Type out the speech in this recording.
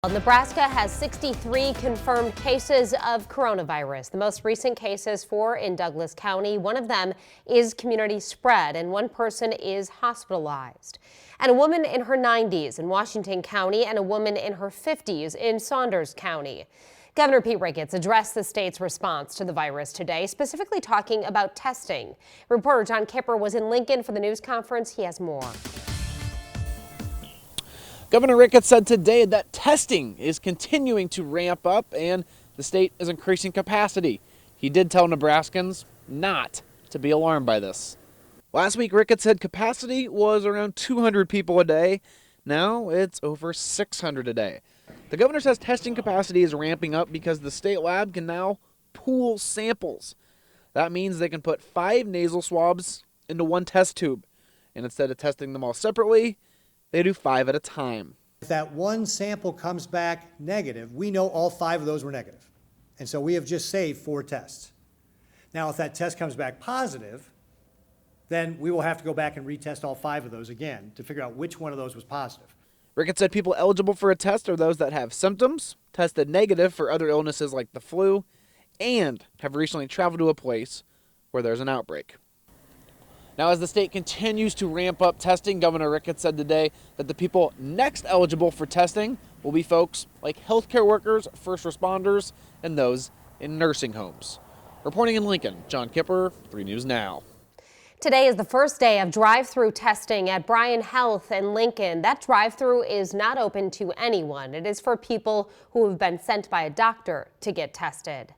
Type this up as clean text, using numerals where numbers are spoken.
Nebraska has 63 confirmed cases of coronavirus. The most recent cases, 4 in Douglas County. One of them is community spread, and one person is hospitalized. And a woman in her 90s in Washington County and a woman in her 50s in Saunders County. Governor Pete Ricketts addressed the state's response to the virus today, specifically talking about testing. Reporter John Kipper was in Lincoln for the news conference. He has more. Governor Ricketts said today that testing is continuing to ramp up and the state is increasing capacity. He did tell Nebraskans not to be alarmed by this. Last week, Ricketts said capacity was around 200 people a day. Now it's over 600 a day. The governor says testing capacity is ramping up because the state lab can now pool samples. That means they can put 5 nasal swabs into one test tube. And instead of testing them all separately, they do 5 at a time. If that one sample comes back negative, we know all 5 of those were negative. And so we have just saved 4 tests. Now, if that test comes back positive, then we will have to go back and retest all 5 of those again to figure out which one of those was positive. Ricketts said people eligible for a test are those that have symptoms, tested negative for other illnesses like the flu, and have recently traveled to a place where there's an outbreak. Now, as the state continues to ramp up testing, Governor Ricketts said today that the people next eligible for testing will be folks like healthcare workers, first responders, and those in nursing homes. Reporting in Lincoln, John Kipper, 3 News Now. Today is the first day of drive-through testing at Bryan Health in Lincoln. That drive-through is not open to anyone. It is for people who have been sent by a doctor to get tested.